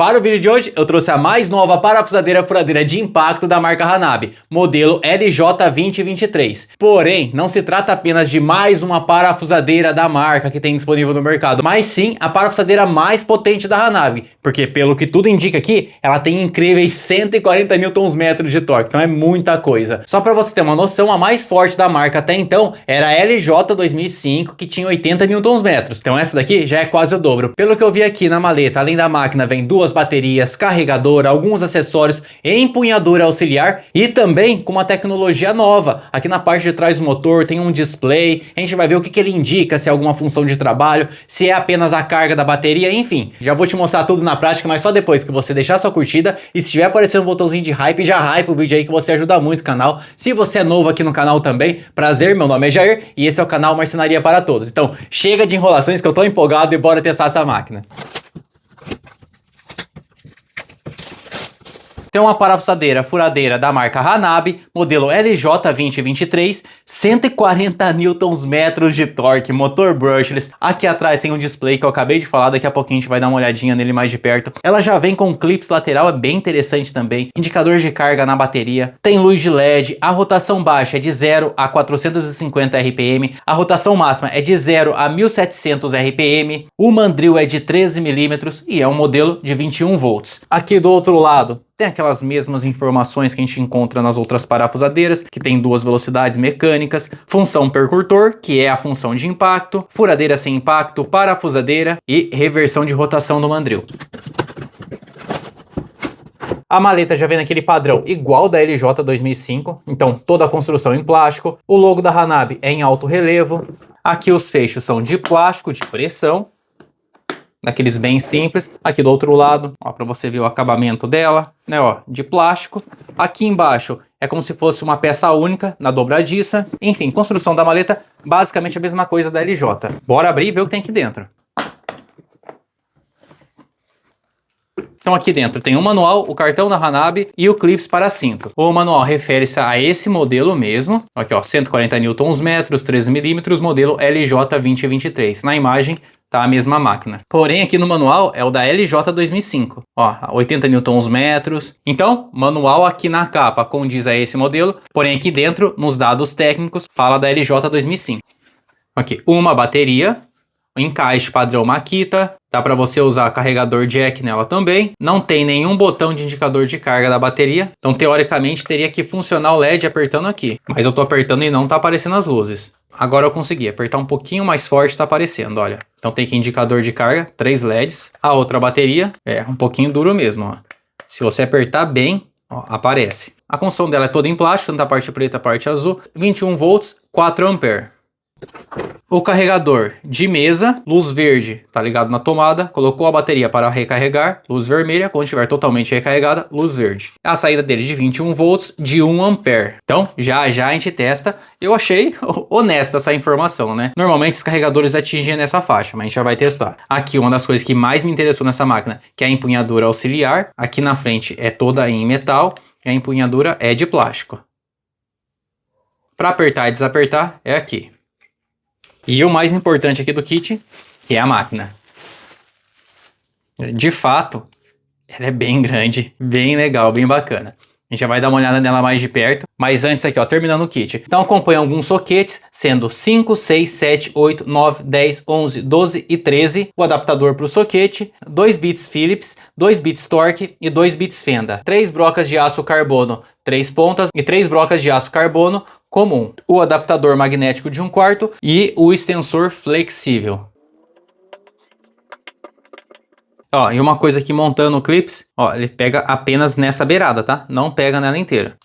Para o vídeo de hoje, eu trouxe a mais nova parafusadeira furadeira de impacto da marca Hanabi, modelo LJ2023. Porém, não se trata apenas de mais uma parafusadeira da marca que tem disponível no mercado, mas sim a parafusadeira mais potente da Hanabi, porque pelo que tudo indica aqui, ela tem incríveis 140 Nm de torque, então é muita coisa. Só para você ter uma noção, a mais forte da marca até então era a LJ2005, que tinha 80 Nm. Então essa daqui já é quase o dobro. Pelo que eu vi aqui na maleta, além da máquina vem duas baterias, carregador, alguns acessórios, empunhadura auxiliar e também com uma tecnologia nova. Aqui na parte de trás do motor tem um display, a gente vai ver o que ele indica, se é alguma função de trabalho, se é apenas a carga da bateria, enfim. Já vou te mostrar tudo na prática, mas só depois que você deixar sua curtida e se estiver aparecendo um botãozinho de hype, já hype o vídeo aí que você ajuda muito o canal. Se você é novo aqui no canal também, prazer, meu nome é Jair e esse é o canal Marcenaria para Todos. Então chega de enrolações que eu tô empolgado e bora testar essa máquina. Tem uma parafusadeira furadeira da marca Hanabi, modelo LJ2023, 140 Nm de torque, motor brushless. Aqui atrás tem um display que eu acabei de falar, daqui a pouquinho a gente vai dar uma olhadinha nele mais de perto. Ela já vem com clips lateral, é bem interessante também. Indicador de carga na bateria, tem luz de LED, a rotação baixa é de 0 a 450 RPM, a rotação máxima é de 0 a 1700 RPM, o mandril é de 13 mm e é um modelo de 21 volts. Aqui do outro lado, tem aquelas mesmas informações que a gente encontra nas outras parafusadeiras, que tem duas velocidades mecânicas, função percutor, que é a função de impacto, furadeira sem impacto, parafusadeira e reversão de rotação do mandril. A maleta já vem naquele padrão igual da LJ2005, então toda a construção em plástico, o logo da Hanabi é em alto relevo, aqui os fechos são de plástico de pressão, daqueles bem simples. Aqui do outro lado, ó, para você ver o acabamento dela, né, ó, de plástico. Aqui embaixo é como se fosse uma peça única na dobradiça. Enfim, construção da maleta, basicamente a mesma coisa da LJ. Bora abrir e ver o que tem aqui dentro. Então aqui dentro tem o manual, o cartão da Hanabi e o clips para cinto. O manual refere-se a esse modelo mesmo. Aqui ó, 140 Nm, 13 mm, modelo LJ2023. Na imagem tá a mesma máquina. Porém aqui no manual é o da LJ2005. Ó, 80 Nm. Então, manual aqui na capa condiz a esse modelo. Porém aqui dentro, nos dados técnicos, fala da LJ2005. Aqui, uma bateria. Encaixe padrão Makita, dá para você usar carregador jack nela também. Não tem nenhum botão de indicador de carga da bateria, então teoricamente teria que funcionar o LED apertando aqui. Mas eu tô apertando e não tá aparecendo as luzes. Agora eu consegui apertar um pouquinho mais forte, tá aparecendo, olha. Então tem aqui indicador de carga, 3 LEDs. A outra bateria é um pouquinho duro mesmo, ó. Se você apertar bem, ó, aparece. A construção dela é toda em plástico, tanto a parte preta, a parte azul. 21 volts, 4 amperes. O carregador de mesa, luz verde, tá ligado na tomada, colocou a bateria para recarregar, luz vermelha, quando estiver totalmente recarregada, luz verde. A saída dele de 21 volts, de 1 ampere. Então, já a gente testa. Eu achei honesta essa informação, né? Normalmente os carregadores atingem nessa faixa, mas a gente já vai testar. Aqui uma das coisas que mais me interessou nessa máquina, que é a empunhadura auxiliar. Aqui na frente é toda em metal, e a empunhadura é de plástico. Para apertar e desapertar, é aqui. E o mais importante aqui do kit, que é a máquina. De fato, ela é bem grande, bem legal, bem bacana. A gente já vai dar uma olhada nela mais de perto. Mas antes aqui, ó, terminando o kit. Então acompanha alguns soquetes, sendo 5, 6, 7, 8, 9, 10, 11, 12 e 13. O adaptador para o soquete, 2 bits Phillips, 2 bits Torque e 2 bits Fenda. 3 brocas de aço carbono, 3 pontas e 3 brocas de aço carbono comum. O adaptador magnético de 1/4 e o extensor flexível. Ó, e uma coisa aqui montando o clips, ó, ele pega apenas nessa beirada, tá? Não pega nela inteira.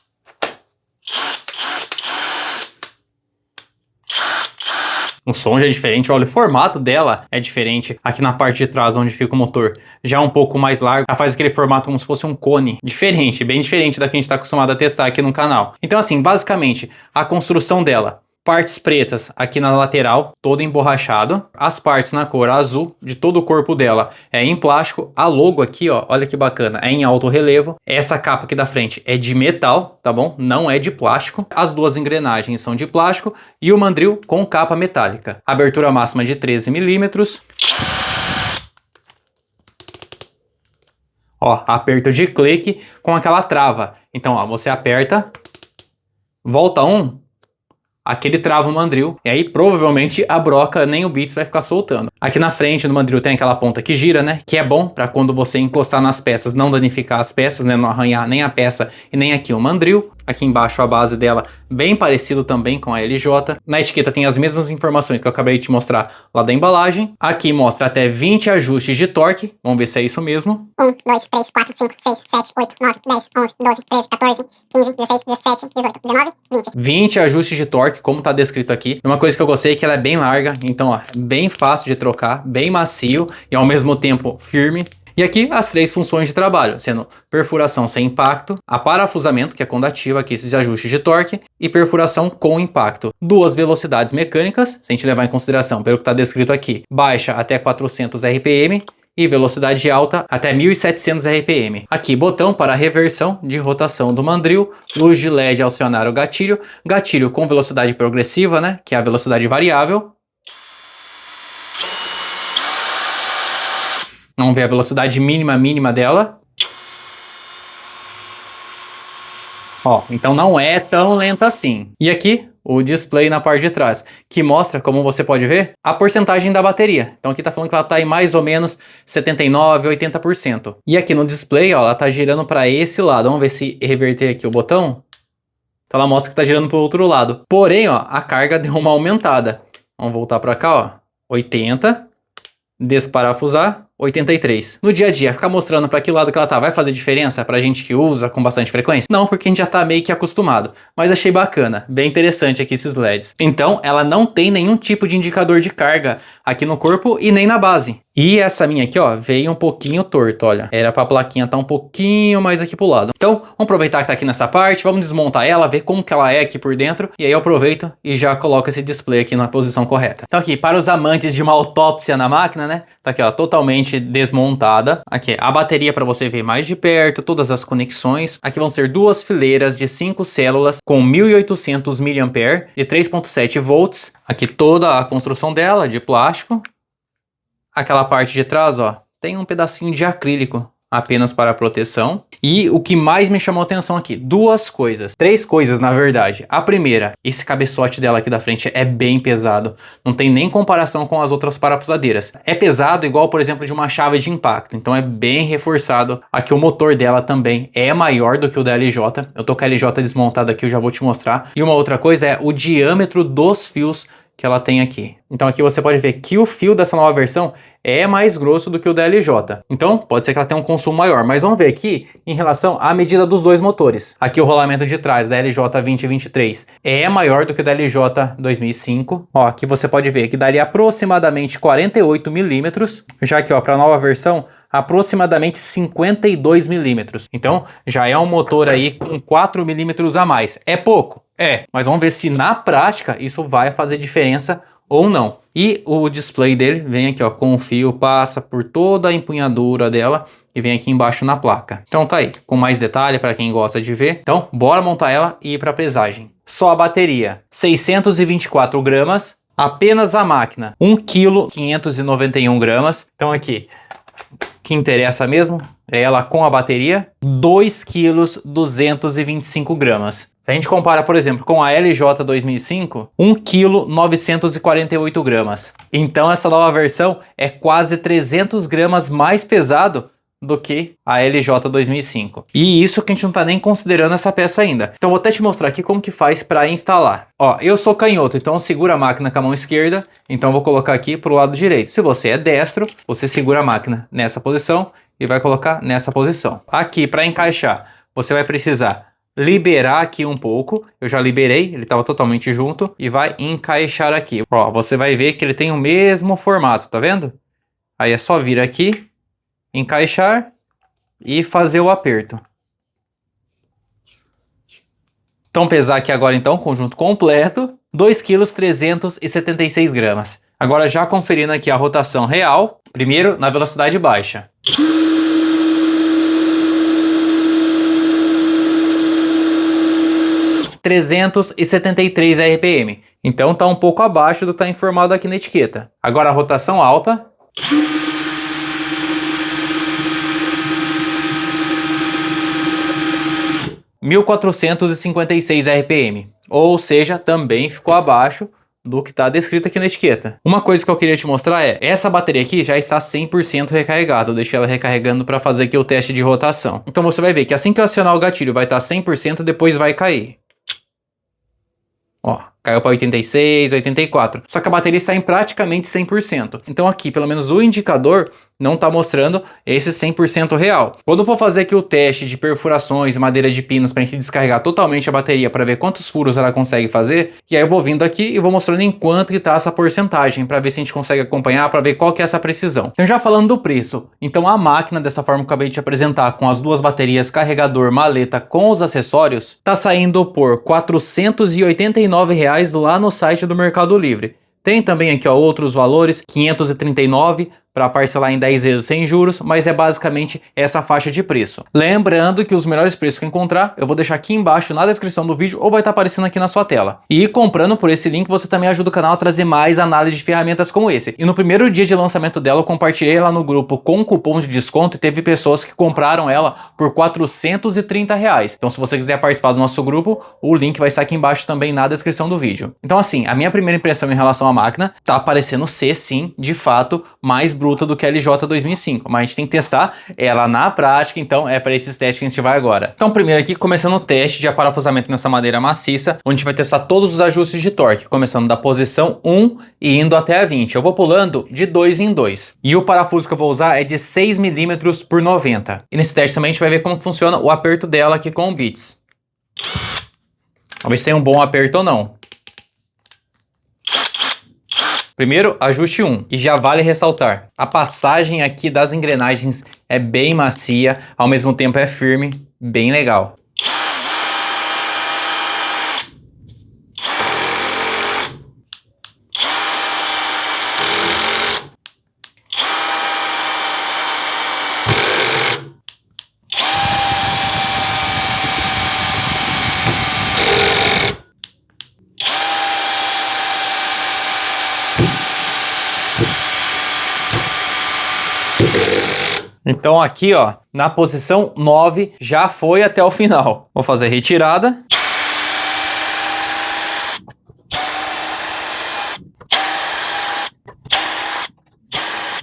O som já é diferente, olha, o formato dela é diferente. Aqui na parte de trás, onde fica o motor, já é um pouco mais largo. Ela faz aquele formato como se fosse um cone. Diferente, bem diferente da que a gente está acostumado a testar aqui no canal. Então assim, basicamente, a construção dela Partes pretas aqui na lateral, todo emborrachado. As partes na cor azul de todo o corpo dela é em plástico. A logo aqui, ó, olha que bacana, é em alto relevo. Essa capa aqui da frente é de metal, tá bom? Não é de plástico. As duas engrenagens são de plástico e o mandril com capa metálica. Abertura máxima de 13 mm. Ó, aperto de clique com aquela trava. Então, ó, você aperta, volta aquele trava o mandril, e aí provavelmente a broca nem o bits vai ficar soltando. Aqui na frente do mandril tem aquela ponta que gira, né? Que é bom para quando você encostar nas peças não danificar as peças, né? Não arranhar nem a peça e nem aqui o mandril. Aqui embaixo a base dela bem parecido também com a LJ. Na etiqueta tem as mesmas informações que eu acabei de te mostrar lá da embalagem. Aqui mostra até 20 ajustes de torque. Vamos ver se é isso mesmo. 1, 2, 3, 4, 5, 6, 7, 8, 9, 10, 11, 12, 13, 14, 15, 16, 17, 18, 19, 20. 20 ajustes de torque, como tá descrito aqui. Uma coisa que eu gostei é que ela é bem larga, então ó, bem fácil de trocar, bem macio e ao mesmo tempo firme. E aqui as 3 funções de trabalho, sendo perfuração sem impacto, aparafusamento, que é quando ativa aqui esses ajustes de torque, e perfuração com impacto. 2 velocidades mecânicas, se a gente levar em consideração pelo que está descrito aqui, baixa até 400 RPM, e velocidade alta até 1700 RPM. Aqui, botão para reversão de rotação do mandril, luz de LED ao acionar o gatilho, gatilho com velocidade progressiva, né, que é a velocidade variável. Vamos ver a velocidade mínima dela. Ó, então não é tão lenta assim. E aqui, o display na parte de trás, que mostra, como você pode ver, a porcentagem da bateria. Então aqui tá falando que ela tá em mais ou menos 79, 80%. E aqui no display, ó, ela tá girando para esse lado. Vamos ver se reverter aqui o botão. Então ela mostra que tá girando pro outro lado. Porém, ó, a carga deu uma aumentada. Vamos voltar para cá, ó. 80. Desparafusar. 83. No dia a dia, ficar mostrando para que lado que ela tá vai fazer diferença pra gente que usa com bastante frequência? Não, porque a gente já tá meio que acostumado. Mas achei bacana, bem interessante aqui esses LEDs. Então, ela não tem nenhum tipo de indicador de carga aqui no corpo e nem na base. E essa minha aqui, ó, veio um pouquinho torto, olha. Era pra plaquinha tá um pouquinho mais aqui pro lado. Então, vamos aproveitar que tá aqui nessa parte, vamos desmontar ela, ver como que ela é aqui por dentro. E aí eu aproveito e já coloco esse display aqui na posição correta. Então aqui, para os amantes de uma autópsia na máquina, né? Tá aqui, ó, totalmente desmontada. Aqui, a bateria para você ver mais de perto, todas as conexões. Aqui vão ser 2 fileiras de 5 células com 1800 mAh de 3.7 volts. Aqui toda a construção dela de plástico. Aquela parte de trás, ó, tem um pedacinho de acrílico apenas para proteção. E o que mais me chamou a atenção aqui, 2 coisas. 3 coisas, na verdade. A primeira, esse cabeçote dela aqui da frente é bem pesado. Não tem nem comparação com as outras parafusadeiras. É pesado igual, por exemplo, de uma chave de impacto. Então é bem reforçado. Aqui o motor dela também é maior do que o da LJ. Eu tô com a LJ desmontada aqui, eu já vou te mostrar. E uma outra coisa é o diâmetro dos fios que ela tem aqui. Então aqui você pode ver que o fio dessa nova versão é mais grosso do que o da LJ. Então pode ser que ela tenha um consumo maior, mas vamos ver aqui em relação à medida dos 2 motores. Aqui o rolamento de trás da LJ 2023 é maior do que o da LJ 2005. Ó, aqui você pode ver que daria aproximadamente 48 milímetros, já que ó, para a nova versão aproximadamente 52 milímetros. Então já é um motor aí com 4 milímetros a mais. É pouco? É, mas vamos ver se na prática isso vai fazer diferença ou não. E o display dele vem aqui, ó, com o fio, passa por toda a empunhadura dela e vem aqui embaixo na placa. Então tá aí, com mais detalhe para quem gosta de ver. Então, bora montar ela e ir para pesagem. Só a bateria, 624 gramas, apenas a máquina, 1 kg 591 gramas. Então aqui, que interessa mesmo é ela com a bateria, 2 kg 225 gramas. Se a gente compara, por exemplo, com a LJ 2005, 1 kg 948 gramas. Então essa nova versão é quase 300 gramas mais pesado do que a LJ 2005. E isso que a gente não tá nem considerando essa peça ainda. Então vou até te mostrar aqui como que faz para instalar. Ó, eu sou canhoto, então eu seguro a máquina com a mão esquerda, então vou colocar aqui pro lado direito. Se você é destro, você segura a máquina nessa posição e vai colocar nessa posição. Aqui para encaixar, você vai precisar liberar aqui um pouco. Eu já liberei, ele estava totalmente junto e vai encaixar aqui. Ó, você vai ver que ele tem o mesmo formato, tá vendo? Aí é só vir aqui, encaixar e fazer o aperto. Então pesar aqui agora então, conjunto completo, 2 kg 376 gramas. Agora já conferindo aqui a rotação real, primeiro na velocidade baixa. (373 RPM). Então tá um pouco abaixo do que tá informado aqui na etiqueta. Agora a rotação alta. 1456 RPM. Ou seja, também ficou abaixo do que está descrito aqui na etiqueta. Uma coisa que eu queria te mostrar é, essa bateria aqui já está 100% recarregada. Eu deixei ela recarregando para fazer aqui o teste de rotação. Então você vai ver que assim que eu acionar o gatilho vai estar 100%, depois vai cair. Ó, caiu para 86, 84. Só que a bateria está em praticamente 100%. Então aqui, pelo menos o indicador não está mostrando esse 100% real. Quando eu for fazer aqui o teste de perfurações, madeira de pinos, para a gente descarregar totalmente a bateria para ver quantos furos ela consegue fazer, e aí eu vou vindo aqui e vou mostrando em quanto que está essa porcentagem, para ver se a gente consegue acompanhar, para ver qual que é essa precisão. Então já falando do preço, então a máquina, dessa forma que eu acabei de te apresentar, com as duas baterias, carregador, maleta, com os acessórios, está saindo por R$ 489 lá no site do Mercado Livre. Tem também aqui, ó, outros valores, 539 para parcelar em 10 vezes sem juros, mas é basicamente essa faixa de preço. Lembrando que os melhores preços que eu encontrar, eu vou deixar aqui embaixo na descrição do vídeo ou vai estar aparecendo aqui na sua tela. E comprando por esse link, você também ajuda o canal a trazer mais análise de ferramentas como esse. E no primeiro dia de lançamento dela, eu compartilhei lá no grupo com cupom de desconto e teve pessoas que compraram ela por R$ 430. Então se você quiser participar do nosso grupo, o link vai estar aqui embaixo também na descrição do vídeo. Então assim, a minha primeira impressão em relação à máquina tá parecendo ser sim, de fato, mais bruta do que a LJ 2005, mas a gente tem que testar ela na prática, então é para esses testes que a gente vai agora. Então primeiro aqui, começando o teste de aparafusamento nessa madeira maciça, onde a gente vai testar todos os ajustes de torque, começando da posição 1 e indo até a 20. Eu vou pulando de 2 em 2. E o parafuso que eu vou usar é de 6 mm por 90. E nesse teste também a gente vai ver como funciona o aperto dela aqui com o Beats. Vamos ver se tem um bom aperto ou não. Primeiro, ajuste 1. E já vale ressaltar, a passagem aqui das engrenagens é bem macia, ao mesmo tempo é firme, bem legal. Então aqui, ó, na posição 9, já foi até o final. Vou fazer a retirada.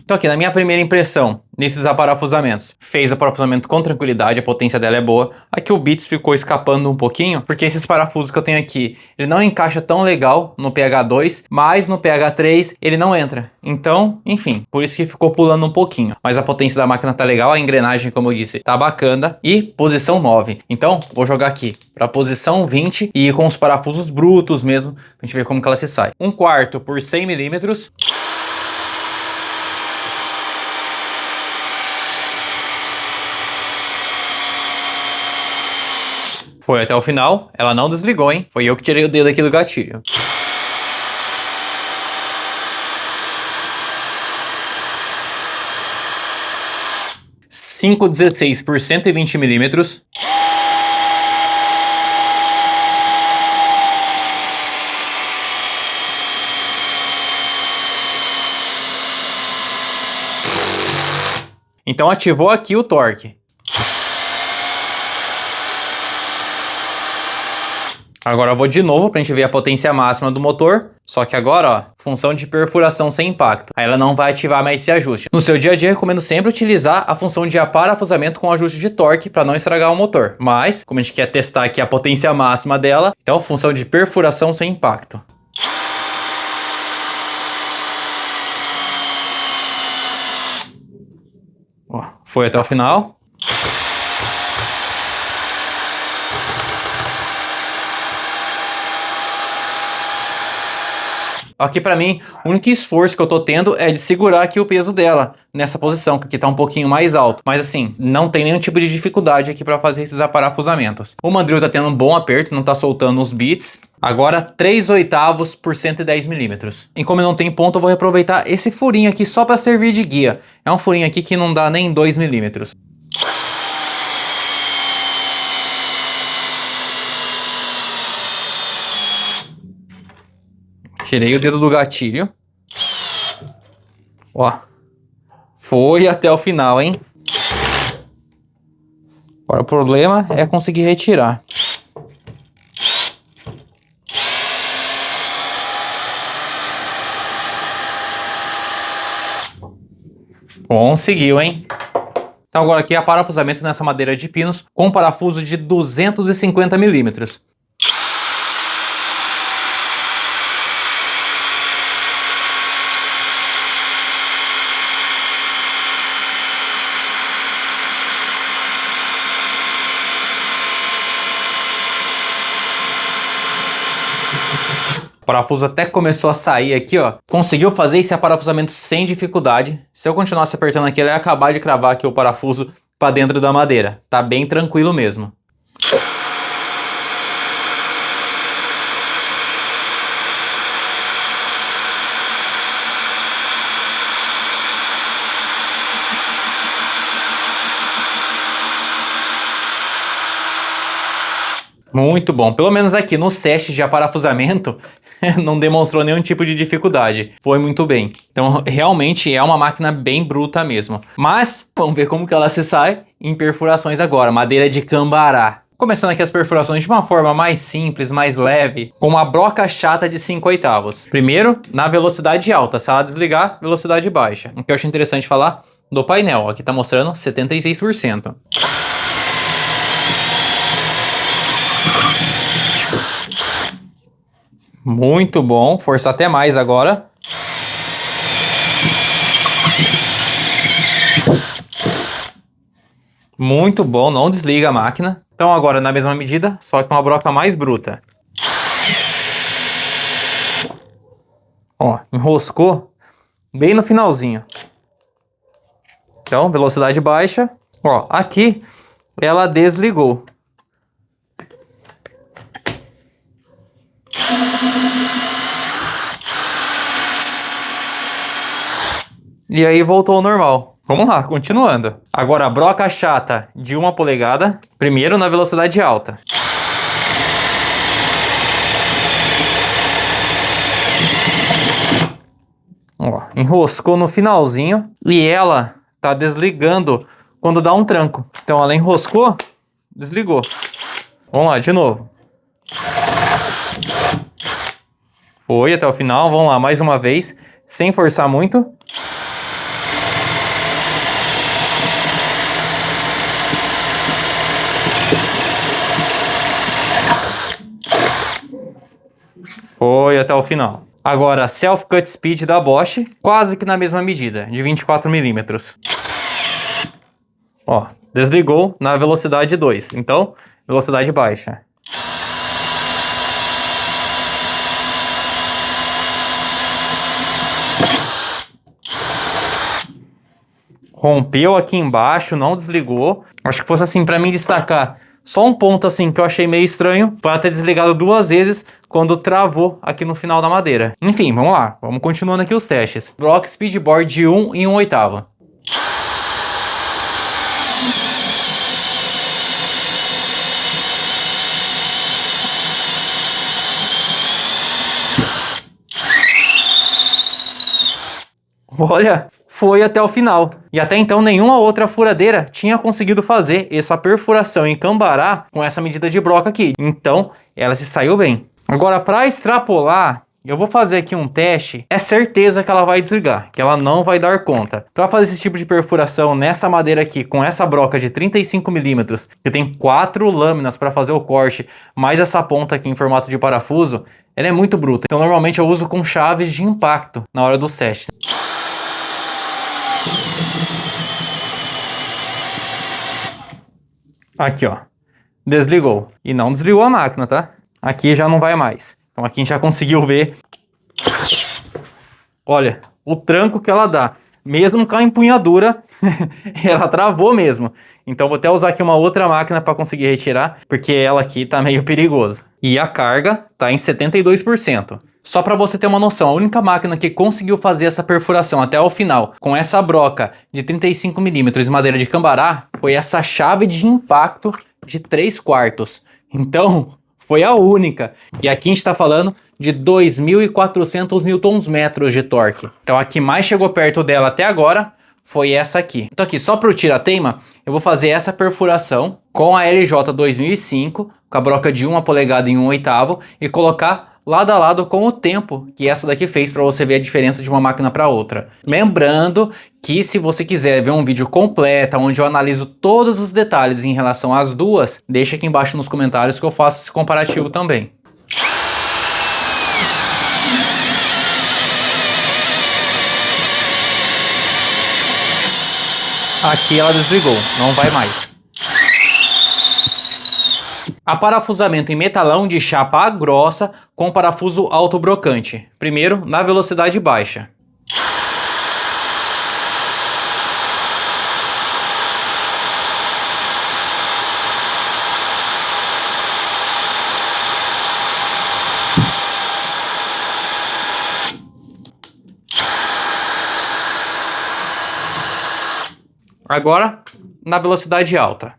Então aqui, na minha primeira impressão, nesses aparafusamentos, fez aparafusamento com tranquilidade, a potência dela é boa. Aqui o Beats ficou escapando um pouquinho, porque esses parafusos que eu tenho aqui, ele não encaixa tão legal no PH2, mas no PH3 ele não entra. Então, enfim, por isso que ficou pulando um pouquinho. Mas a potência da máquina tá legal, a engrenagem, como eu disse, tá bacana. E posição 9. Então, vou jogar aqui para posição 20 e ir com os parafusos brutos mesmo, pra gente ver como que ela se sai. 1/4 por 100 mm. Foi até o final, ela não desligou, hein? Foi eu que tirei o dedo aqui do gatilho. .516 por 120 mm. Então ativou aqui o torque. Agora eu vou de novo pra gente ver a potência máxima do motor. Só que agora, ó, função de perfuração sem impacto. Aí ela não vai ativar mais esse ajuste. No seu dia a dia, eu recomendo sempre utilizar a função de aparafusamento com ajuste de torque para não estragar o motor. Mas, como a gente quer testar aqui a potência máxima dela, então função de perfuração sem impacto. Ó, foi até o final. Aqui pra mim, o único esforço que eu tô tendo é de segurar aqui o peso dela nessa posição, que aqui tá um pouquinho mais alto. Mas assim, não tem nenhum tipo de dificuldade aqui pra fazer esses aparafusamentos. O mandril tá tendo um bom aperto, não tá soltando os bits. Agora 3/8 por 110 mm. E como eu não tenho ponto, eu vou reaproveitar esse furinho aqui só pra servir de guia. É um furinho aqui que não dá nem 2 mm. Tirei o dedo do gatilho. Ó. Foi até o final, hein? Agora o problema é conseguir retirar. Conseguiu, hein? Então agora aqui é parafusamento nessa madeira de pinos com parafuso de 250 milímetros. O parafuso até começou a sair aqui, ó. Conseguiu fazer esse parafusamento sem dificuldade. Se eu continuasse apertando aqui, ele ia acabar de cravar aqui o parafuso para dentro da madeira. Tá bem tranquilo mesmo. Muito bom. Pelo menos aqui nos testes de aparafusamento não demonstrou nenhum tipo de dificuldade. Foi muito bem. Então realmente é uma máquina bem bruta mesmo. Mas vamos ver como que ela se sai em perfurações agora. Madeira de cambará. Começando aqui as perfurações de uma forma mais simples, mais leve, com uma broca chata de 5/8. Primeiro, na velocidade alta. Se ela desligar, velocidade baixa. O que eu acho interessante falar do painel. Aqui tá mostrando 76%. Muito bom, forçar até mais agora. Muito bom, não desliga a máquina. Então agora na mesma medida, só que uma broca mais bruta. Ó, enroscou bem no finalzinho. Então, velocidade baixa. Ó, aqui ela desligou. E aí voltou ao normal. Vamos lá, continuando. Agora a broca chata de 1 polegada. Primeiro na velocidade alta. Ó, enroscou no finalzinho. E ela tá desligando quando dá um tranco. Então ela enroscou, desligou. Vamos lá, de novo. Foi até o final. Vamos lá, mais uma vez. Sem forçar muito. Foi até o final. Agora, Self Cut Speed da Bosch, quase que na mesma medida, de 24 milímetros. Ó, desligou na velocidade 2, então, velocidade baixa. Rompeu aqui embaixo, não desligou. Acho que fosse assim, pra mim destacar só um ponto assim que eu achei meio estranho, foi ela ter desligado 2 vezes quando travou aqui no final da madeira. Enfim, vamos lá, vamos continuando aqui os testes. Block Speedboard de 1 em 1/8. Olha, foi até o final. E até então nenhuma outra furadeira tinha conseguido fazer essa perfuração em cambará com essa medida de broca aqui. Então, ela se saiu bem. Agora, para extrapolar, eu vou fazer aqui um teste. É certeza que ela vai desligar, que ela não vai dar conta. Para fazer esse tipo de perfuração nessa madeira aqui, com essa broca de 35 milímetros, que tem 4 lâminas para fazer o corte, mais essa ponta aqui em formato de parafuso, ela é muito bruta. Então, normalmente eu uso com chaves de impacto na hora dos testes. Aqui, ó. Desligou. E não desligou a máquina, tá? Aqui já não vai mais. Então aqui a gente já conseguiu ver. Olha, o tranco que ela dá. Mesmo com a empunhadura, ela travou mesmo. Então vou até usar aqui uma outra máquina para conseguir retirar, porque ela aqui tá meio perigoso. E a carga tá em 72%. Só para você ter uma noção, a única máquina que conseguiu fazer essa perfuração até o final, com essa broca de 35 milímetros de madeira de cambará, foi essa chave de impacto de 3/4. Então, foi a única. E aqui a gente está falando de 2.400 Nm de torque. Então, a que mais chegou perto dela até agora foi essa aqui. Então aqui, só para o tira-teima, eu vou fazer essa perfuração com a LJ 2005, com a broca de 1 polegada em 1/8 e colocar lado a lado com o tempo que essa daqui fez para você ver a diferença de uma máquina para outra. Lembrando que se você quiser ver um vídeo completo, onde eu analiso todos os detalhes em relação às duas, deixa aqui embaixo nos comentários que eu faço esse comparativo também. Aqui ela desligou, não vai mais. Aparafusamento em metalão de chapa grossa com parafuso autobrocante. Primeiro, na velocidade baixa. Agora, na velocidade alta.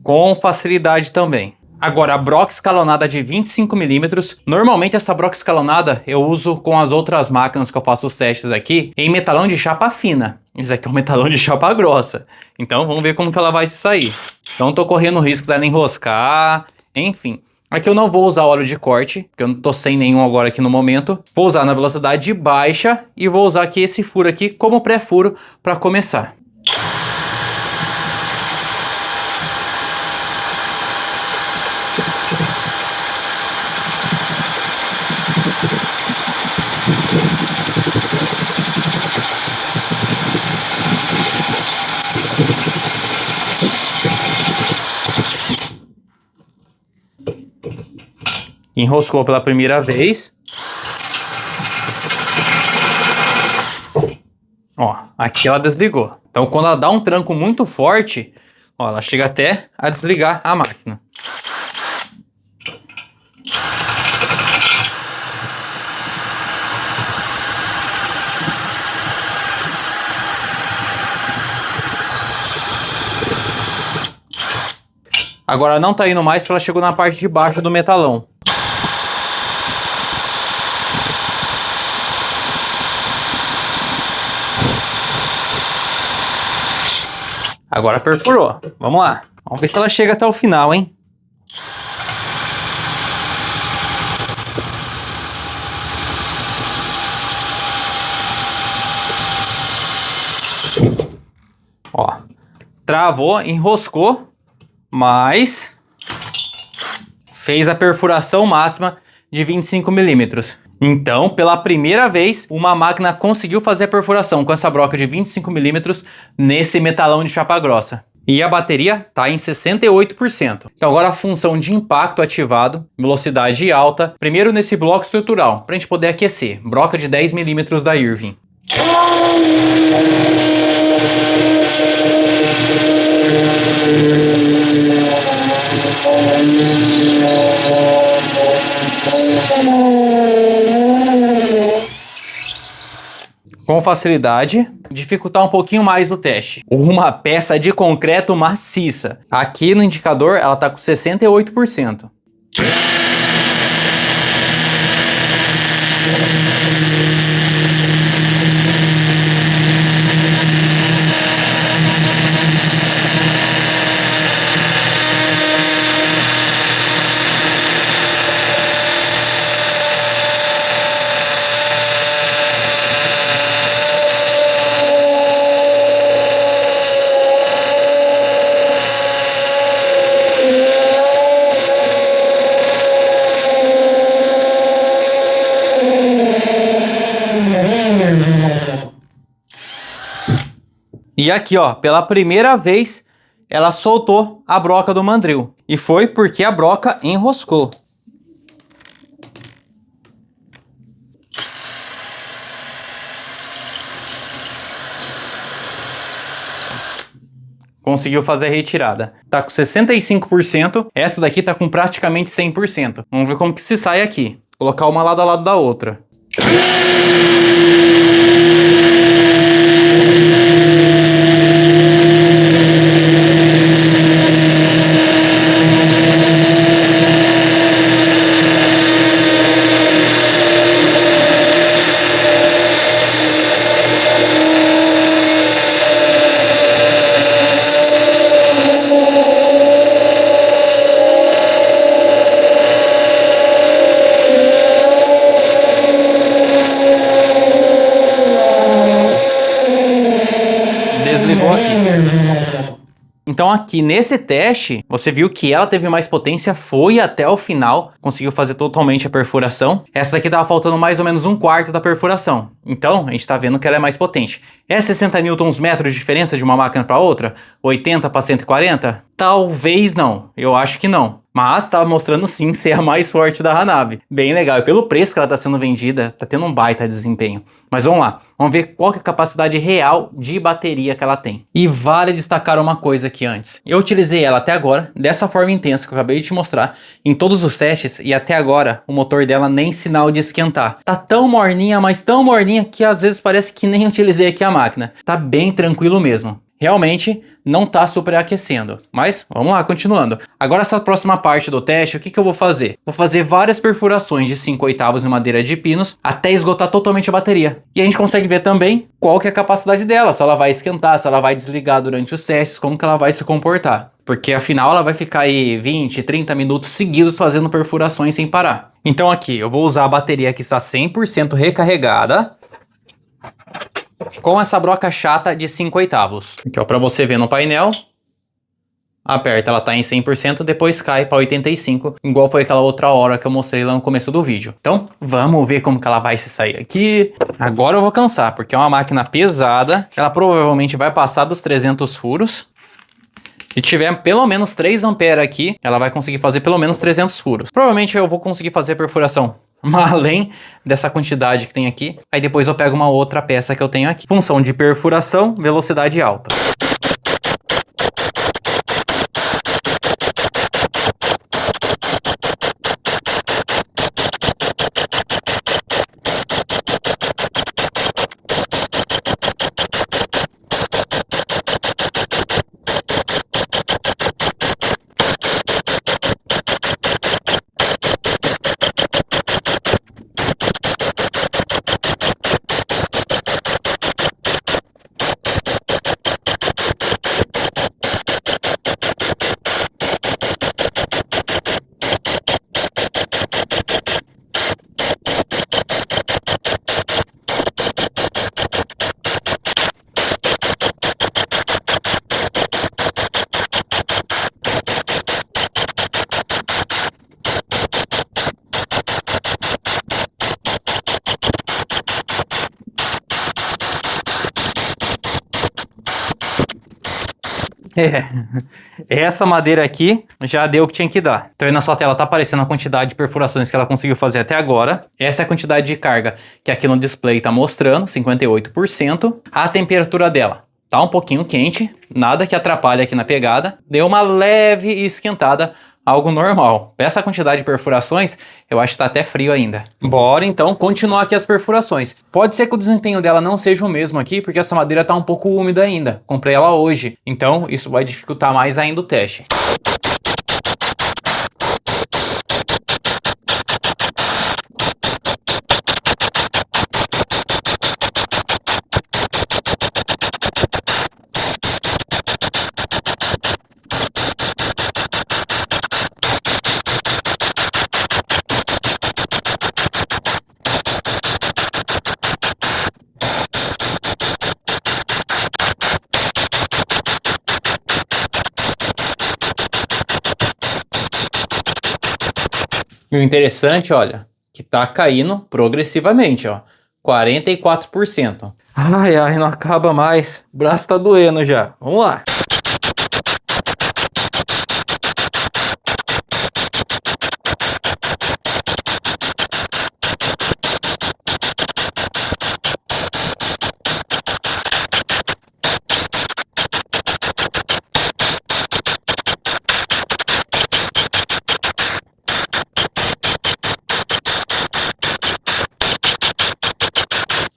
Com facilidade também. Agora, a broca escalonada de 25 mm. Normalmente essa broca escalonada eu uso com as outras máquinas que eu faço os testes aqui em metalão de chapa fina. Isso aqui é um metalão de chapa grossa. Então vamos ver como que ela vai se sair. Então tô correndo o risco dela enroscar, enfim. Aqui eu não vou usar óleo de corte, porque eu não tô sem nenhum agora aqui no momento. Vou usar na velocidade baixa e vou usar aqui esse furo aqui como pré-furo para começar. Enroscou pela primeira vez. Ó, aqui ela desligou. Então quando ela dá um tranco muito forte, ó, ela chega até a desligar a máquina. Agora não tá indo mais porque ela chegou na parte de baixo do metalão. Agora perfurou. Vamos lá. Vamos ver se ela chega até o final, hein? Ó. Travou, enroscou, mas fez a perfuração máxima de 25 mm. Então, pela primeira vez, uma máquina conseguiu fazer a perfuração com essa broca de 25 mm nesse metalão de chapa grossa. E a bateria está em 68%. Então agora a função de impacto ativado, velocidade alta, primeiro nesse bloco estrutural, para a gente poder aquecer. Broca de 10 mm da Irving. Com facilidade, dificultar um pouquinho mais o teste. Uma peça de concreto maciça. Aqui no indicador ela está com 68%. E aqui, ó, pela primeira vez, ela soltou a broca do mandril. E foi porque a broca enroscou. Conseguiu fazer a retirada. Tá com 65%, essa daqui tá com praticamente 100%. Vamos ver como que se sai aqui. Vou colocar uma lado a lado da outra. Então aqui nesse teste, você viu que ela teve mais potência, foi até o final, conseguiu fazer totalmente a perfuração. Essa daqui tava faltando mais ou menos 1/4 da perfuração. Então, a gente tá vendo que ela é mais potente. É 60 Nm de diferença de uma máquina para outra? 80 para 140? Talvez não, eu acho que não. Mas tá mostrando sim ser a mais forte da Hanabi. Bem legal, e pelo preço que ela tá sendo vendida, tá tendo um baita desempenho. Mas vamos lá, vamos ver qual que é a capacidade real de bateria que ela tem. E vale destacar uma coisa aqui antes. Eu utilizei ela até agora, dessa forma intensa que eu acabei de te mostrar, em todos os testes, e até agora o motor dela nem sinal de esquentar. Tá tão morninha, mas tão morninha que às vezes parece que nem utilizei aqui a máquina. Tá bem tranquilo mesmo. Realmente não tá superaquecendo. Mas vamos lá, continuando. Agora essa próxima parte do teste, o que eu vou fazer? Vou fazer várias perfurações de 5/8 em madeira de pinos até esgotar totalmente a bateria. E a gente consegue ver também qual que é a capacidade dela, se ela vai esquentar, se ela vai desligar durante os testes, como que ela vai se comportar. Porque afinal ela vai ficar aí 20, 30 minutos seguidos fazendo perfurações sem parar. Então aqui eu vou usar a bateria que está 100% recarregada, com essa broca chata de 5/8. Aqui ó, pra você ver no painel. Aperta, ela tá em 100%, depois cai para 85%, igual foi aquela outra hora que eu mostrei lá no começo do vídeo. Então, vamos ver como que ela vai se sair aqui. Agora eu vou cansar, porque é uma máquina pesada. Ela provavelmente vai passar dos 300 furos. Se tiver pelo menos 3 amperes aqui, ela vai conseguir fazer pelo menos 300 furos. Provavelmente eu vou conseguir fazer a perfuração além dessa quantidade que tem aqui. Aí depois eu pego uma outra peça que eu tenho aqui. Função de perfuração, velocidade alta. Essa madeira aqui já deu o que tinha que dar. Então aí na sua tela tá aparecendo a quantidade de perfurações que ela conseguiu fazer até agora. Essa é a quantidade de carga que aqui no display tá mostrando, 58%. A temperatura dela tá um pouquinho quente, nada que atrapalhe aqui na pegada. Deu uma leve esquentada, algo normal. Pra essa quantidade de perfurações, eu acho que tá até frio ainda. Bora então continuar aqui as perfurações. Pode ser que o desempenho dela não seja o mesmo aqui, porque essa madeira tá um pouco úmida ainda. Comprei ela hoje, então isso vai dificultar mais ainda o teste. E o interessante, olha, que tá caindo progressivamente, ó. 44%. Ai, ai, não acaba mais. O braço tá doendo já. Vamos lá.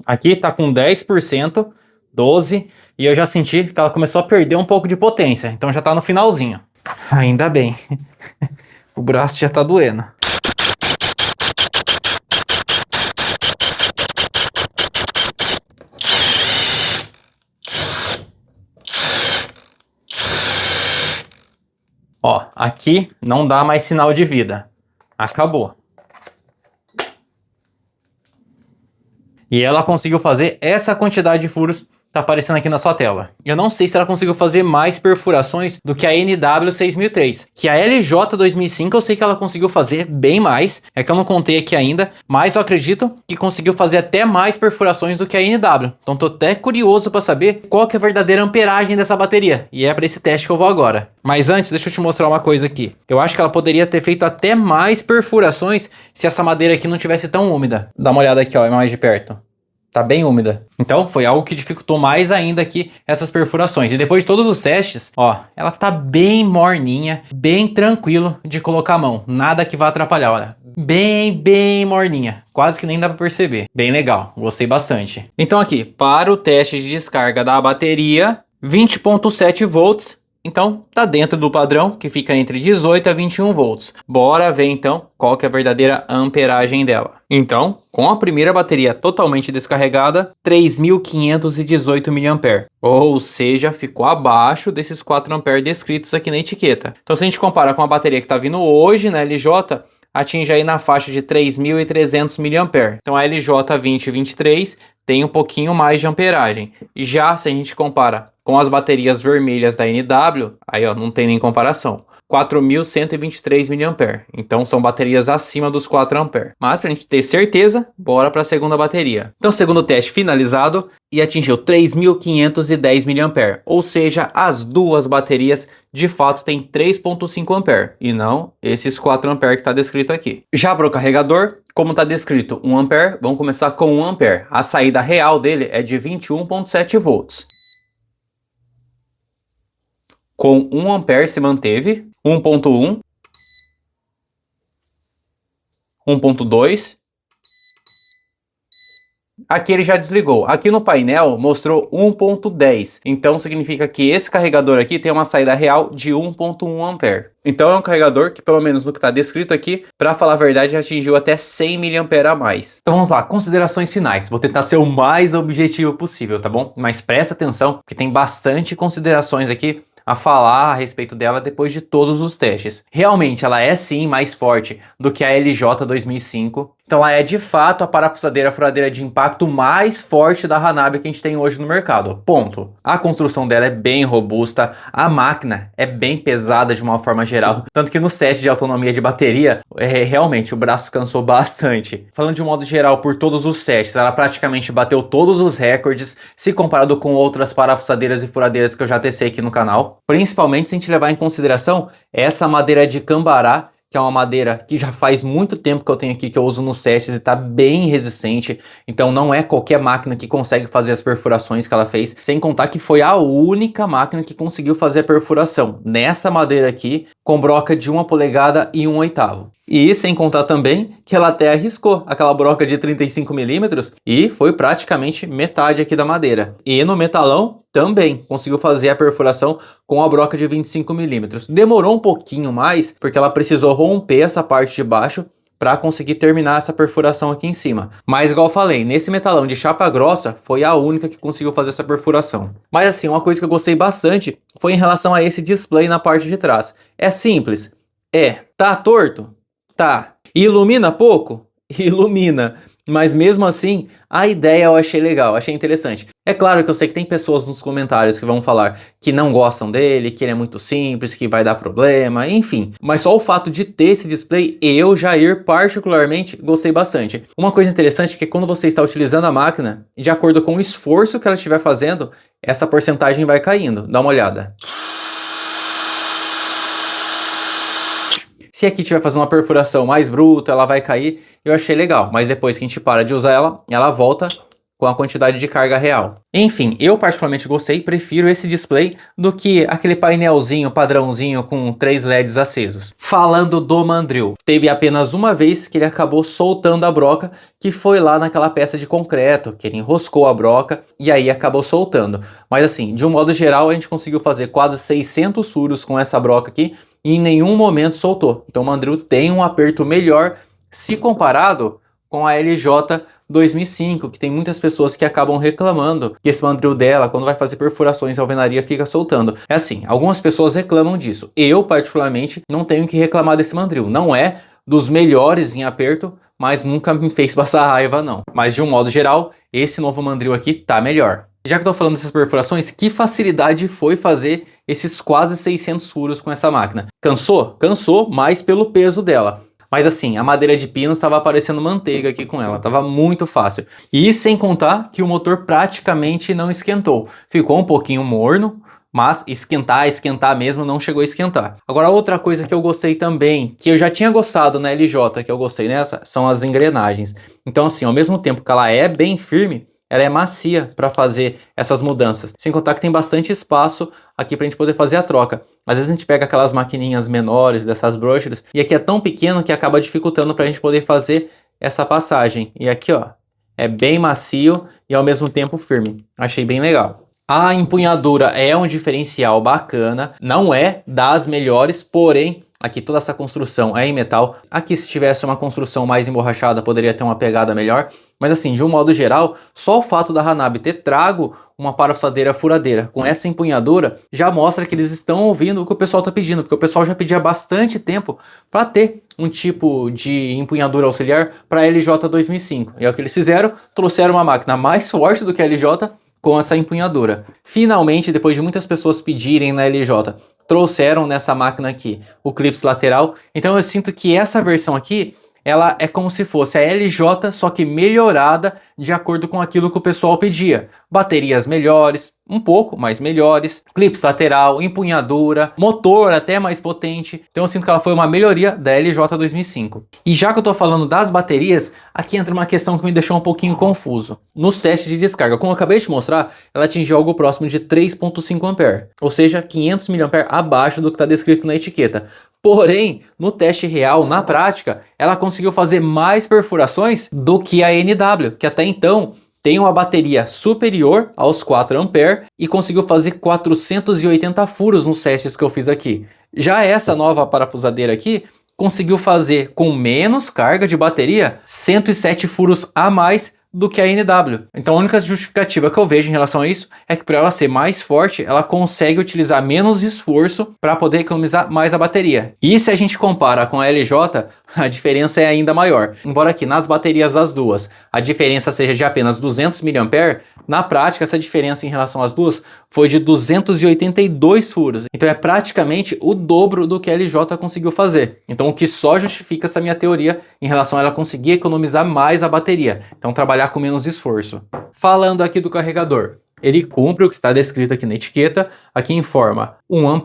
Aqui tá com 10%, 12%, e eu já senti que ela começou a perder um pouco de potência, então já tá no finalzinho. Ainda bem. O braço já tá doendo. Ó, aqui não dá mais sinal de vida. Acabou. E ela conseguiu fazer essa quantidade de furos tá aparecendo aqui na sua tela. Eu não sei se ela conseguiu fazer mais perfurações do que a NW6003, que a LJ 2005 eu sei que ela conseguiu fazer bem mais, é que eu não contei aqui ainda, mas eu acredito que conseguiu fazer até mais perfurações do que a NW. Então tô até curioso para saber qual que é a verdadeira amperagem dessa bateria, e é para esse teste que eu vou agora. Mas antes, deixa eu te mostrar uma coisa aqui. Eu acho que ela poderia ter feito até mais perfurações se essa madeira aqui não tivesse tão úmida. Dá uma olhada aqui, ó, mais de perto. Tá bem úmida. Então, foi algo que dificultou mais ainda aqui essas perfurações. E depois de todos os testes, ó, ela tá bem morninha, bem tranquilo de colocar a mão. Nada que vá atrapalhar, olha. Bem morninha. Quase que nem dá pra perceber. Bem legal, gostei bastante. Então aqui, para o teste de descarga da bateria, 20.7 volts. Então, tá dentro do padrão, que fica entre 18 a 21 volts. Bora ver, então, qual que é a verdadeira amperagem dela. Então, com a primeira bateria totalmente descarregada, 3.518 mAh. Ou seja, ficou abaixo desses 4 A descritos aqui na etiqueta. Então, se a gente compara com a bateria que tá vindo hoje na LJ, atinge aí na faixa de 3.300 mAh. Então, a LJ 2023 tem um pouquinho mais de amperagem. Já se a gente compara com as baterias vermelhas da NW, aí ó, não tem nem comparação. 4.123 mAh. Então são baterias acima dos 4 A. Mas para a gente ter certeza, bora para a segunda bateria. Então, segundo teste finalizado e atingiu 3.510 mAh. Ou seja, as duas baterias de fato têm 3.5 A e não esses 4 A que está descrito aqui. Já para o carregador, como está descrito 1 A, vamos começar com 1 A. A saída real dele é de 21.7 volts. Com 1 A se manteve, 1.1, 1.2. Aqui ele já desligou. Aqui no painel mostrou 1.10. Então significa que esse carregador aqui tem uma saída real de 1.1 A. Então é um carregador que, pelo menos no que está descrito aqui, para falar a verdade, atingiu até 100 mAh a mais. Então vamos lá, considerações finais. Vou tentar ser o mais objetivo possível, tá bom? Mas presta atenção, porque tem bastante considerações aqui a falar a respeito dela depois de todos os testes. Realmente, ela é sim mais forte do que a LJ 2005. Então ela é de fato a parafusadeira furadeira de impacto mais forte da Hanabi que a gente tem hoje no mercado. Ponto. A construção dela é bem robusta, a máquina é bem pesada de uma forma geral, tanto que nos testes de autonomia de bateria, realmente o braço cansou bastante. Falando de um modo geral por todos os testes, ela praticamente bateu todos os recordes se comparado com outras parafusadeiras e furadeiras que eu já testei aqui no canal. Principalmente se a gente levar em consideração essa madeira de cambará, que é uma madeira que já faz muito tempo que eu tenho aqui, que eu uso nos testes e está bem resistente. Então não é qualquer máquina que consegue fazer as perfurações que ela fez, sem contar que foi a única máquina que conseguiu fazer a perfuração nessa madeira aqui, com broca de 1 polegada e 1/8. E sem contar também que ela até arriscou aquela broca de 35 milímetros e foi praticamente metade aqui da madeira. E no metalão também conseguiu fazer a perfuração com a broca de 25 milímetros. Demorou um pouquinho mais porque ela precisou romper essa parte de baixo para conseguir terminar essa perfuração aqui em cima. Mas igual eu falei, nesse metalão de chapa grossa foi a única que conseguiu fazer essa perfuração. Mas assim, uma coisa que eu gostei bastante foi em relação a esse display na parte de trás. É simples. Tá torto? Tá. Ilumina pouco? Ilumina. Mas mesmo assim, a ideia eu achei legal, achei interessante. É claro que eu sei que tem pessoas nos comentários que vão falar que não gostam dele, que ele é muito simples, que vai dar problema, enfim. Mas só o fato de ter esse display, eu, Jair, particularmente, gostei bastante. Uma coisa interessante é que quando você está utilizando a máquina, de acordo com o esforço que ela estiver fazendo, essa porcentagem vai caindo. Dá uma olhada. Se aqui estiver fazendo uma perfuração mais bruta, ela vai cair. Eu achei legal, mas depois que a gente para de usar ela, ela volta com a quantidade de carga real. Enfim, eu particularmente gostei, prefiro esse display do que aquele painelzinho padrãozinho com 3 LEDs acesos. Falando do mandril, teve apenas uma vez que ele acabou soltando a broca, que foi lá naquela peça de concreto, que ele enroscou a broca e aí acabou soltando. Mas assim, de um modo geral, a gente conseguiu fazer quase 600 furos com essa broca aqui, e em nenhum momento soltou. Então o mandril tem um aperto melhor se comparado com a LJ 2005, que tem muitas pessoas que acabam reclamando que esse mandril dela, quando vai fazer perfurações, a alvenaria fica soltando. É assim, algumas pessoas reclamam disso. Eu, particularmente, não tenho que reclamar desse mandril. Não é dos melhores em aperto, mas nunca me fez passar raiva, não. Mas de um modo geral, esse novo mandril aqui tá melhor. Já que eu tô falando dessas perfurações, que facilidade foi fazer esses quase 600 furos com essa máquina? Cansou? Cansou, mas pelo peso dela. Mas assim, a madeira de pino estava parecendo manteiga aqui com ela, estava muito fácil. E sem contar que o motor praticamente não esquentou. Ficou um pouquinho morno, mas esquentar mesmo não chegou a esquentar. Agora outra coisa que eu gostei também, que eu já tinha gostado na LJ, que eu gostei nessa, são as engrenagens. Então assim, ao mesmo tempo que ela é bem firme, ela é macia para fazer essas mudanças. Sem contar que tem bastante espaço aqui para a gente poder fazer a troca. Às vezes a gente pega aquelas maquininhas menores dessas brushlers e aqui é tão pequeno que acaba dificultando para a gente poder fazer essa passagem. E aqui ó, é bem macio e ao mesmo tempo firme. Achei bem legal. A empunhadura é um diferencial bacana, não é das melhores, porém aqui toda essa construção é em metal. Aqui se tivesse uma construção mais emborrachada poderia ter uma pegada melhor. Mas assim, de um modo geral, só o fato da Hanabi ter trago uma parafusadeira furadeira com essa empunhadura já mostra que eles estão ouvindo o que o pessoal está pedindo, porque o pessoal já pedia há bastante tempo para ter um tipo de empunhadura auxiliar para a LJ 2005. E é o que eles fizeram, trouxeram uma máquina mais forte do que a LJ com essa empunhadura. Finalmente, depois de muitas pessoas pedirem na LJ, trouxeram nessa máquina aqui o clips lateral. Então eu sinto que essa versão aqui, ela é como se fosse a LJ, só que melhorada de acordo com aquilo que o pessoal pedia. Baterias melhores, um pouco mais melhores, clips lateral, empunhadura, motor até mais potente. Então eu sinto que ela foi uma melhoria da LJ 2005. E já que eu tô falando das baterias, aqui entra uma questão que me deixou um pouquinho confuso. Nos testes de descarga, como eu acabei de mostrar, ela atingiu algo próximo de 3,5 A, ou seja, 500 mAh abaixo do que está descrito na etiqueta. Porém, no teste real, na prática, ela conseguiu fazer mais perfurações do que a NW, que até então tem uma bateria superior aos 4 A e conseguiu fazer 480 furos nos testes que eu fiz aqui. Já essa nova parafusadeira aqui conseguiu fazer com menos carga de bateria 107 furos a mais do que a NW. Então a única justificativa que eu vejo em relação a isso é que por ela ser mais forte, ela consegue utilizar menos esforço para poder economizar mais a bateria. E se a gente compara com a LJ, a diferença é ainda maior. Embora aqui nas baterias das duas a diferença seja de apenas 200 mAh, na prática essa diferença em relação às duas foi de 282 furos. Então é praticamente o dobro do que a LJ conseguiu fazer. Então o que só justifica essa minha teoria em relação a ela conseguir economizar mais a bateria. Então trabalhar com menos esforço. Falando aqui do carregador, ele cumpre o que está descrito aqui na etiqueta, aqui informa 1 A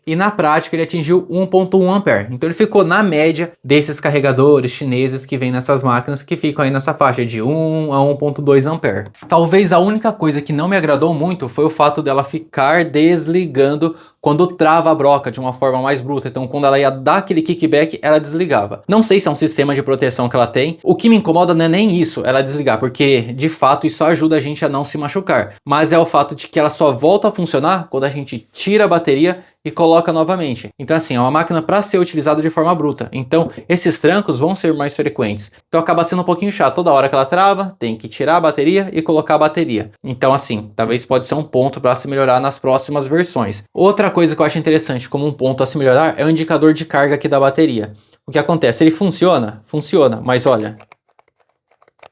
e na prática ele atingiu 1,1 A. Então ele ficou na média desses carregadores chineses que vêm nessas máquinas que ficam aí nessa faixa de 1 a 1,2 A. Talvez a única coisa que não me agradou muito foi o fato dela ficar desligando quando trava a broca de uma forma mais bruta. Então quando ela ia dar aquele kickback, ela desligava. Não sei se é um sistema de proteção que ela tem. O que me incomoda não é nem isso, ela desligar, porque de fato isso ajuda a gente a não se machucar. Mas é o fato de que ela só volta a funcionar quando a gente tira a bateria e coloca novamente. Então assim, é uma máquina para ser utilizada de forma bruta. Então esses trancos vão ser mais frequentes. Então acaba sendo um pouquinho chato. Toda hora que ela trava, tem que tirar a bateria e colocar a bateria. Então assim, talvez pode ser um ponto para se melhorar nas próximas versões. Outra coisa que eu acho interessante como um ponto a se melhorar é o indicador de carga aqui da bateria. O que acontece? Ele funciona? Funciona, mas olha,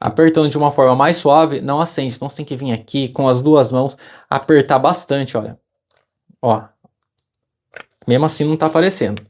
apertando de uma forma mais suave não acende. Então você tem que vir aqui com as duas mãos, apertar bastante, olha. Ó. Mesmo assim não tá aparecendo.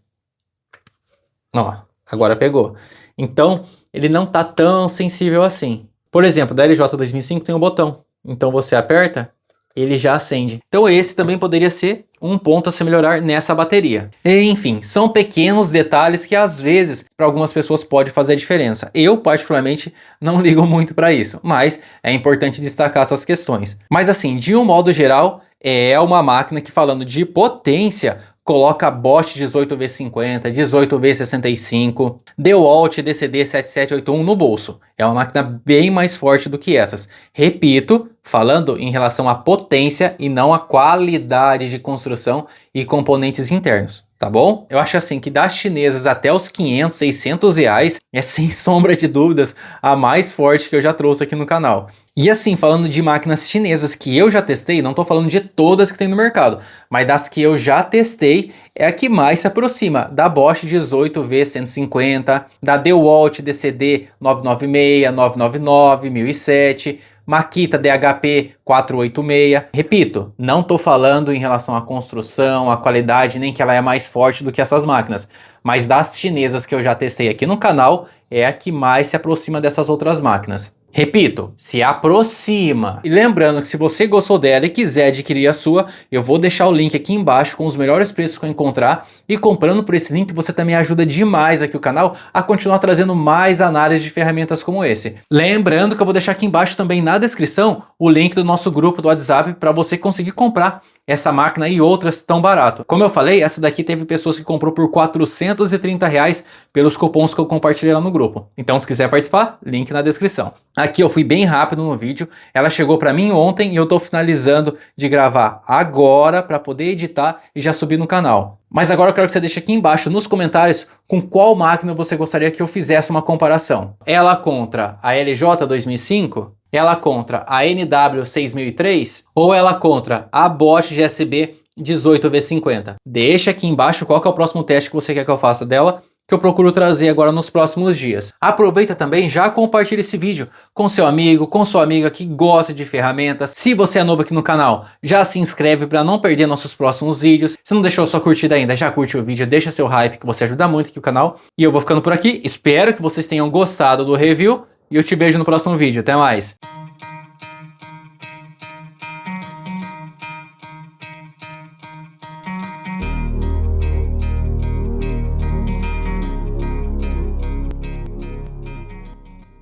Ó, agora pegou. Então, ele não tá tão sensível assim. Por exemplo, da LJ 2005 tem um botão. Então você aperta, ele já acende. Então esse também poderia ser um ponto a se melhorar nessa bateria. E, enfim, são pequenos detalhes que às vezes para algumas pessoas pode fazer a diferença. Eu particularmente não ligo muito para isso, mas é importante destacar essas questões. Mas assim, de um modo geral, é uma máquina que, falando de potência, coloca Bosch 18V50, 18V65, DeWalt DCD 7781 no bolso. É uma máquina bem mais forte do que essas. Repito, falando em relação à potência e não à qualidade de construção e componentes internos. Tá bom? Eu acho assim que das chinesas até os 500, 600 reais é sem sombra de dúvidas a mais forte que eu já trouxe aqui no canal. E assim, falando de máquinas chinesas que eu já testei, não tô falando de todas que tem no mercado, mas das que eu já testei, é a que mais se aproxima da Bosch 18V150, da DeWalt DCD 996, 999, 1007, Makita DHP 486. Repito, não estou falando em relação à construção, à qualidade, nem que ela é mais forte do que essas máquinas. Mas das chinesas que eu já testei aqui no canal, é a que mais se aproxima dessas outras máquinas. Repito, se aproxima. E lembrando que se você gostou dela e quiser adquirir a sua, eu vou deixar o link aqui embaixo com os melhores preços que eu encontrar. E comprando por esse link você também ajuda demais aqui o canal a continuar trazendo mais análise de ferramentas como esse. Lembrando que eu vou deixar aqui embaixo também na descrição o link do nosso grupo do WhatsApp para você conseguir comprar essa máquina e outras tão barato. Como eu falei, essa daqui teve pessoas que comprou por R$430 pelos cupons que eu compartilhei lá no grupo. Então se quiser participar, link na descrição. Aqui eu fui bem rápido no vídeo, ela chegou para mim ontem e eu tô finalizando de gravar agora para poder editar e já subir no canal. Mas agora eu quero que você deixe aqui embaixo nos comentários com qual máquina você gostaria que eu fizesse uma comparação. Ela contra a LJ 2005? Ela contra a NW 6003 ou ela contra a Bosch GSB 18V50? Deixa aqui embaixo qual que é o próximo teste que você quer que eu faça dela, que eu procuro trazer agora nos próximos dias. Aproveita também, já compartilha esse vídeo com seu amigo, com sua amiga que gosta de ferramentas. Se você é novo aqui no canal, já se inscreve para não perder nossos próximos vídeos. Se não deixou sua curtida ainda, já curte o vídeo, deixa seu hype que você ajuda muito aqui o canal. E eu vou ficando por aqui, espero que vocês tenham gostado do review e eu te vejo no próximo vídeo. Até mais!